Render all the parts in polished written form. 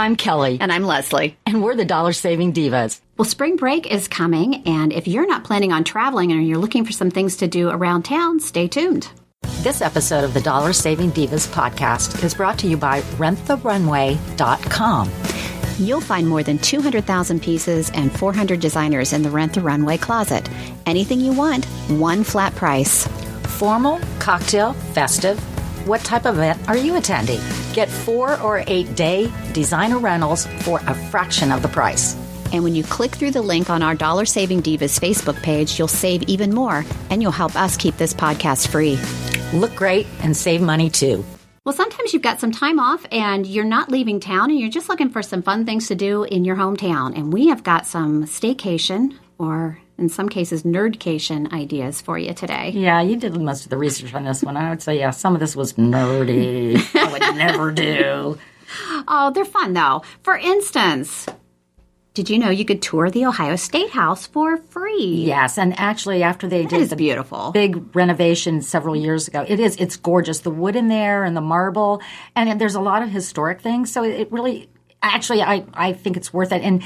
I'm Kelly. And I'm Leslie. And we're the Dollar Saving Divas. Well, spring break is coming, and if you're not planning on traveling and you're looking for some things to do around town, stay tuned. This episode of the Dollar Saving Divas podcast is brought to you by renttherunway.com. You'll find more than 200,000 pieces and 400 designers in the Rent the Runway closet. Anything you want, one flat price. Formal, cocktail, festive. What type of event are you attending? Get 4 or 8 day designer rentals for a fraction of the price. And when you click through the link on our Dollar Saving Divas Facebook page, you'll save even more, and you'll help us keep this podcast free. Look great and save money too. Well, sometimes you've got some time off and you're not leaving town and you're just looking for some fun things to do in your hometown. And we have got some staycation, or in some cases, nerdcation ideas for you today. Yeah, you did most of the research on this one. I would say, yeah, some of this was nerdy. I would never do. Oh, they're fun, though. For instance, did you know you could tour the Ohio State House for free? Yes, and actually after they did the beautiful big renovation several years ago, it's gorgeous. The wood in there and the marble, and there's a lot of historic things. So it really, actually, I think it's worth it. And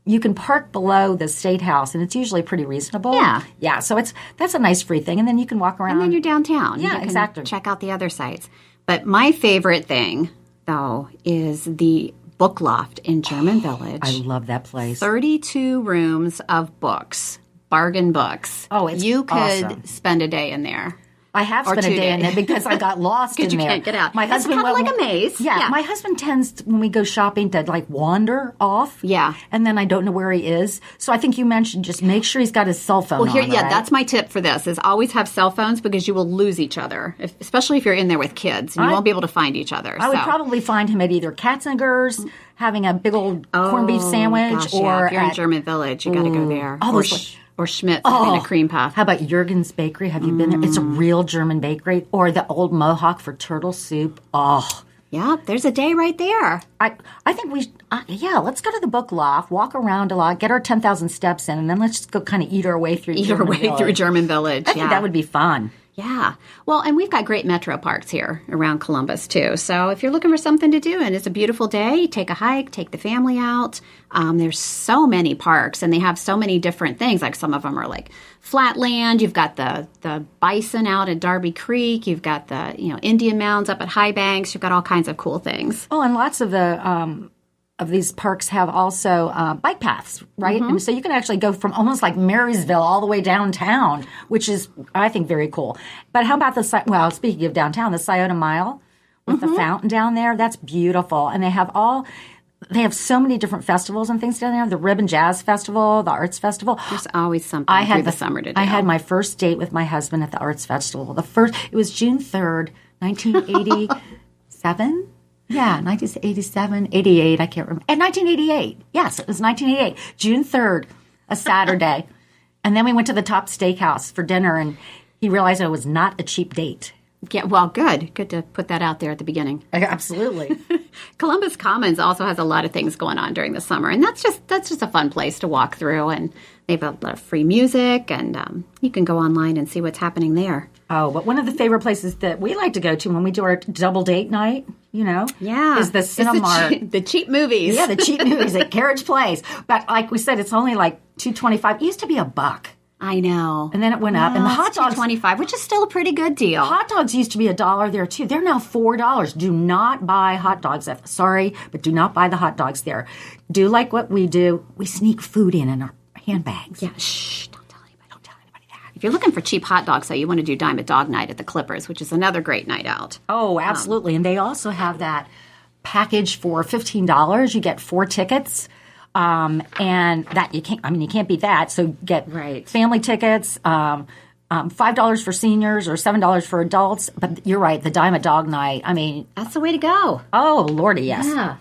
you can park below the State House, and it's usually pretty reasonable. Yeah. So that's a nice free thing, and then you can walk around. And then you're downtown. Yeah, exactly. Check out the other sites. But my favorite thing, though, is the Book Loft in German Village. I love that place. 32 rooms of books, bargain books. Oh, it's You could awesome. Spend a day in there. I have spent a day in there because I got lost in there. Because you can't get out. My It's husband kind of like a maze. Yeah, my husband tends to, when we go shopping, to like wander off. Yeah. And then I don't know where he is. So I think you mentioned just make sure he's got his cell phone Well, here, on, yeah, right? that's my tip for this, is always have cell phones because you will lose each other, especially if you're in there with kids. And you won't be able to find each other. I would probably find him at either Katzenger's, having a big old corned beef sandwich, gosh, or if you're in at, German Village, you got to go there. Oh, Or Schmidt's having a cream puff. How about Jurgen's Bakery? Have you been there? It's a real German bakery. Or the Old Mohawk for turtle soup. Oh, Yeah, there's a day right there. I think let's go to the Book Loft, walk around a lot, get our 10,000 steps in, and then let's just go kind of eat our way through German Village. I think that would be fun. Yeah. Well, and we've got great metro parks here around Columbus, too. So if you're looking for something to do and it's a beautiful day, take a hike, take the family out. There's so many parks, and they have so many different things. Like some of them are like flatland. You've got the bison out at Darby Creek. You've got the Indian mounds up at High Banks. You've got all kinds of cool things. Oh, and lots of of these parks have also bike paths, right? Mm-hmm. And so you can actually go from almost like Marysville all the way downtown, which is, I think, very cool. But how about speaking of downtown, the Scioto Mile with the fountain down there? That's beautiful. And they have so many different festivals and things down there. The Ribbon Jazz Festival, the Arts Festival. There's always something through the summer to do. I had my first date with my husband at the Arts Festival. It was June 3rd, 1987. Yeah, 1987, 88, I can't remember. And 1988. Yes, it was 1988. June 3rd, a Saturday. And then we went to the Top Steakhouse for dinner, and he realized it was not a cheap date. Yeah, well, good. Good to put that out there at the beginning. Absolutely. Columbus Commons also has a lot of things going on during the summer, and that's just a fun place to walk through. And they have a lot of free music, and you can go online and see what's happening there. Oh, but one of the favorite places that we like to go to when we do our double date night, is the Cinemark. The cheap movies. Yeah, the cheap movies at Carriage Place. But like we said, it's only like $2.25. It used to be $1. I know. And then it went up. And the hot dogs, $2.25, which is still a pretty good deal. Hot dogs used to be $1 there too. They're now $4. Do not buy hot dogs. Sorry, but do not buy the hot dogs there. Do like what we do. We sneak food in our handbags. Yeah, shh. Don't tell anybody that. If you're looking for cheap hot dogs, though, you want to do Dime a Dog Night at the Clippers, which is another great night out. Oh, absolutely. And they also have that package for $15. You get 4 tickets. And that you can't beat that. So get family tickets, $5 for seniors or $7 for adults. But you're right, the Dime a Dog Night. I mean, that's the way to go. Oh, Lordy, yes. Yeah.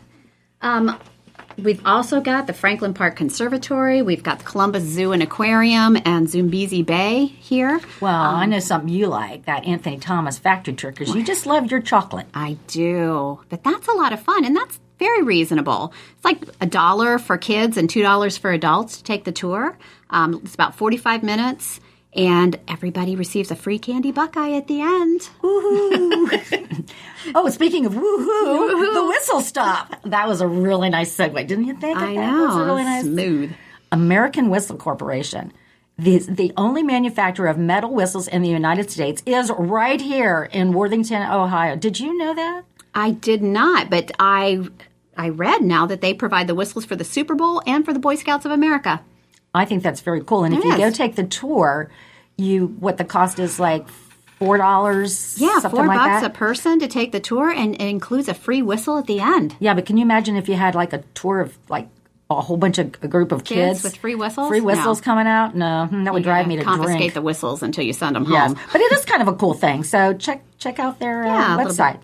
We've also got the Franklin Park Conservatory. We've got the Columbus Zoo and Aquarium and Zumbizi Bay here. Well, I know something you like, that Anthony Thomas factory trick, because you just love your chocolate. I do. But that's a lot of fun, and that's very reasonable. It's like $1 for kids and $2 for adults to take the tour. It's about 45 minutes. And everybody receives a free candy buckeye at the end. Woohoo! Oh, speaking of woohoo, the whistle stop. That was a really nice segue, didn't you think? I That know. was a really nice. Smooth. American Whistle Corporation. The only manufacturer of metal whistles in the United States is right here in Worthington, Ohio. Did you know that? I did not, but I read now that they provide the whistles for the Super Bowl and for the Boy Scouts of America. I think that's very cool. And if you go take the tour, what the cost is like $4? Yeah, something $4 like that. a person to take the tour, and it includes a free whistle at the end. Yeah, but can you imagine if you had like a tour of like a whole bunch of a group of kids with free whistles? Free whistles coming out? No, that would drive me to confiscate drink. the whistles until you send them Yes, home. but it is kind of a cool thing. So check out their Yeah, a little website. bit.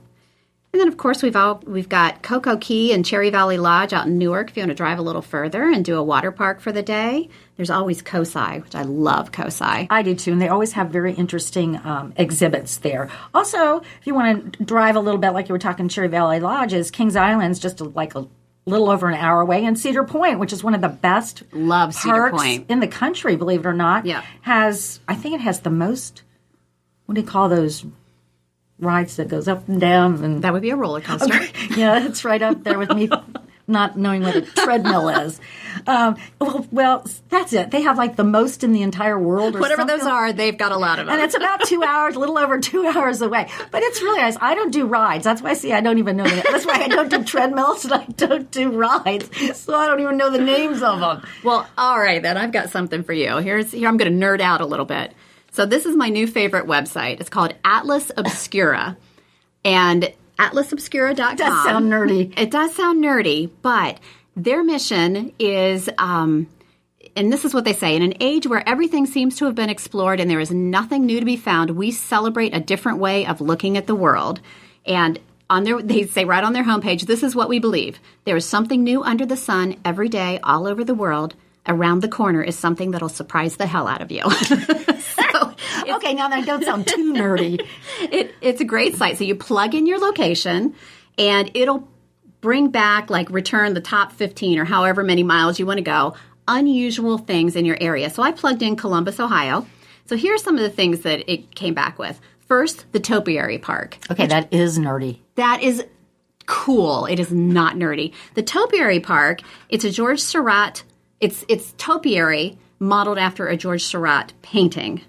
And then, of course, we've got Cocoa Key and Cherry Valley Lodge out in Newark if you want to drive a little further and do a water park for the day. There's always COSI, which I love COSI. I do too, and they always have very interesting exhibits there. Also, if you want to drive a little bit, like you were talking, Cherry Valley Lodge is Kings Island's just like a little over an hour away, and Cedar Point, which is one of the best Love Cedar parks Point. in the country, believe it or not. Yeah. I think it has the most, what do you call those rides that goes up and down? And That would be a roller coaster. yeah, it's right up there with me not knowing what a treadmill is. Well, that's it. They have like the most in the entire world or Whatever something. those are, they've got a lot of them. And it's about 2 hours, a little over 2 hours away. But it's really nice. I don't do rides. That's why, I don't even know. That's why I don't do treadmills and I don't do rides. So I don't even know the names of them. Well, all right, then I've got something for you. Here I'm going to nerd out a little bit. So this is my new favorite website. It's called Atlas Obscura. And atlasobscura.com. It does sound nerdy. It does sound nerdy, but their mission is, and this is what they say, in an age where everything seems to have been explored and there is nothing new to be found, we celebrate a different way of looking at the world. And they say right on their homepage, this is what we believe. There is something new under the sun every day all over the world. Around the corner is something that'll surprise the hell out of you. Okay, now that don't sound too nerdy. It's a great site. So you plug in your location, and it'll bring back, return the top 15 or however many miles you want to go, unusual things in your area. So I plugged in Columbus, Ohio. So here are some of the things that it came back with. First, the Topiary Park. Okay, that is nerdy. That is cool. It is not nerdy. The Topiary Park, it's a George Seurat. It's topiary modeled after a George Seurat painting.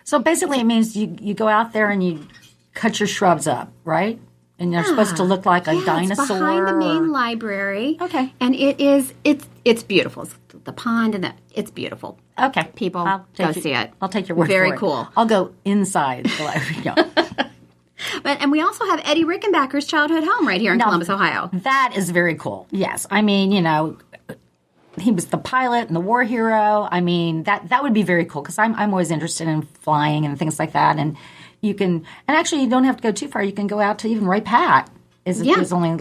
So basically it means you go out there and you cut your shrubs up, right? And they're supposed to look like a dinosaur. It's behind the main library. Okay. And it's beautiful. It's the pond and it's beautiful. Okay. People, go see it. I'll take your word for it. Very cool. I'll go inside the library. And we also have Eddie Rickenbacker's childhood home right here in Columbus, Ohio. That is very cool. Yes. I mean, he was the pilot and the war hero. I mean, that would be very cool because I'm always interested in flying and things like that. And you actually you don't have to go too far. You can go out to even Wright Pat. Is only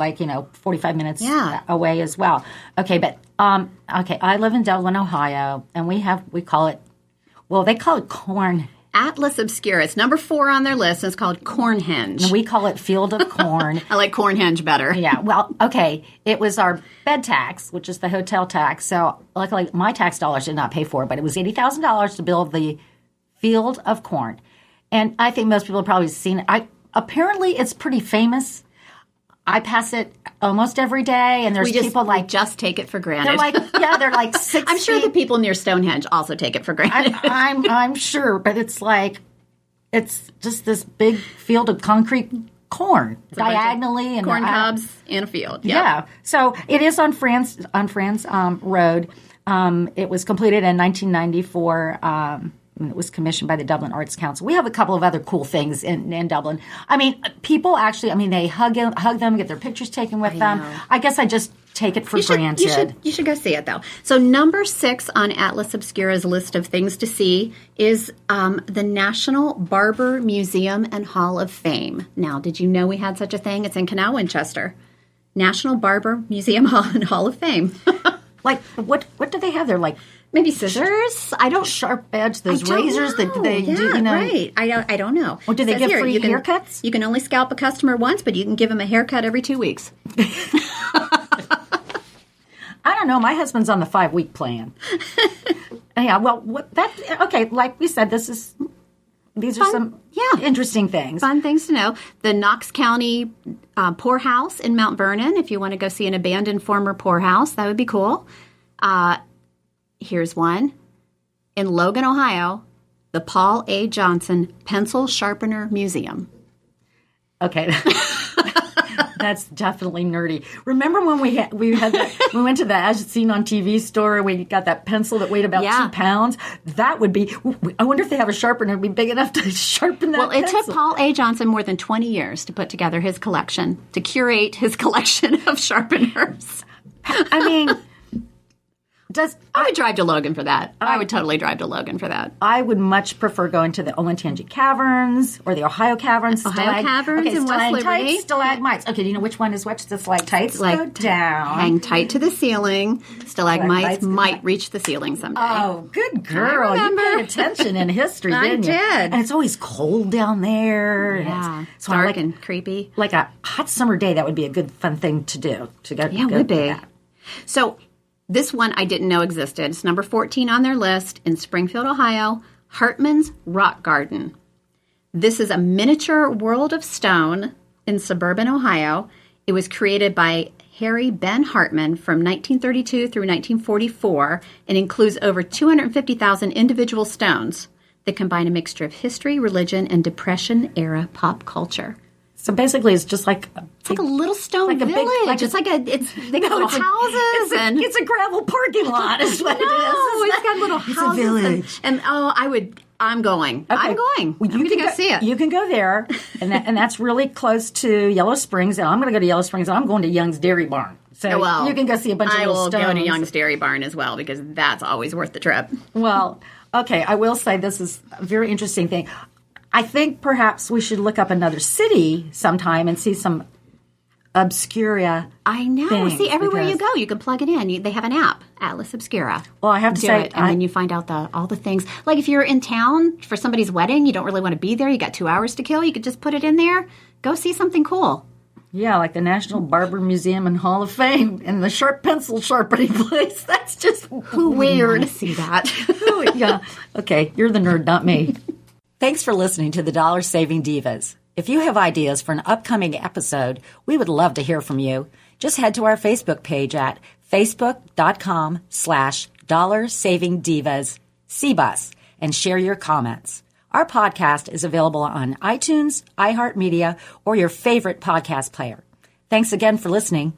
45 minutes away as well. Okay, but I live in Dublin, Ohio, and they call it corn. Atlas Obscura. It's number 4 on their list. And it's called Cornhenge. And we call it Field of Corn. I like Cornhenge better. Yeah, well, okay. It was our bed tax, which is the hotel tax. So luckily, my tax dollars did not pay for it, but it was $80,000 to build the Field of Corn. And I think most people have probably seen it. Apparently, it's pretty famous. I pass it almost every day, and there's people we just take it for granted. They're like 6 I'm sure feet. the people near Stonehenge also take it for granted. I'm sure, but it's just this big field of concrete corn diagonally and corn cobs in a field. Yep. Yeah, so it is on France Road. It was completed in 1994. It was commissioned by the Dublin Arts Council. We have a couple of other cool things in Dublin. I mean, people actually, they hug them, get their pictures taken with them. I guess I just take it for granted. You should go see it, though. So number 6 on Atlas Obscura's list of things to see is the National Barber Museum and Hall of Fame. Now, did you know we had such a thing? It's in Canal Winchester. National Barber Museum and Hall of Fame. What do they have there? Maybe scissors? I don't. Sharp edge, those razors that they do. Right. I don't know. Or do they give free haircuts? You can only scalp a customer once, but you can give them a haircut every 2 weeks. I don't know. My husband's on the 5-week plan. Yeah, well, okay, like we said, these are some interesting things. Fun things to know. The Knox County Poorhouse in Mount Vernon, if you want to go see an abandoned former poorhouse, that would be cool. Here's one. In Logan, Ohio, the Paul A. Johnson Pencil Sharpener Museum. Okay. That's definitely nerdy. Remember when we went to the As Seen on TV store and we got that pencil that weighed about 2 pounds? That would be, I wonder if they have a sharpener that would be big enough to sharpen that pencil. Well, it took Paul A. Johnson more than 20 years to put together his collection, to curate his collection of sharpeners. I mean... I would drive to Logan for that. I would totally drive to Logan for that. I would much prefer going to the Olentangy Caverns or the Ohio Caverns. Caverns in West Liberty. Stalagmites. Okay, do you know which one is which? The stalactites go down. Hang tight to the ceiling. Stalagmites might reach the ceiling someday. Oh, good girl. You paid attention in history, didn't you? I did. And it's always cold down there. Yeah, it's dark and creepy. Like a hot summer day, that would be a good, fun thing to do. It would be. So... this one I didn't know existed. It's number 14 on their list in Springfield, Ohio, Hartman's Rock Garden. This is a miniature world of stone in suburban Ohio. It was created by Harry Ben Hartman from 1932 through 1944 and includes over 250,000 individual stones that combine a mixture of history, religion, and Depression-era pop culture. So basically, it's just like it's like a little stone village. They got little houses it's a gravel parking lot. Is what it is. It's got little houses. It's a village. I'm going. Okay. I'm going. Well, I'm going to go see it. You can go there, and that's really close to Yellow Springs. And I'm going to go to Yellow Springs. And I'm going to Young's Dairy Barn. So you can go see a bunch of little stones. I will go to Young's Dairy Barn as well because that's always worth the trip. Well, okay. I will say this is a very interesting thing. I think perhaps we should look up another city sometime and see some obscura. I know. See, everywhere you go, you can plug it in. They have an app, Atlas Obscura. Well, I have to say, and then you find out all the things. Like if you're in town for somebody's wedding, you don't really want to be there. You got 2 hours to kill. You could just put it in there. Go see something cool. Yeah, like the National Barber Museum and Hall of Fame and the sharp pencil sharpening place. That's just weird. To see that. Yeah. Okay, you're the nerd, not me. Thanks for listening to the Dollar Saving Divas. If you have ideas for an upcoming episode, we would love to hear from you. Just head to our Facebook page at facebook.com/dollarsavingdivas CBUS and share your comments. Our podcast is available on iTunes, iHeartMedia, or your favorite podcast player. Thanks again for listening.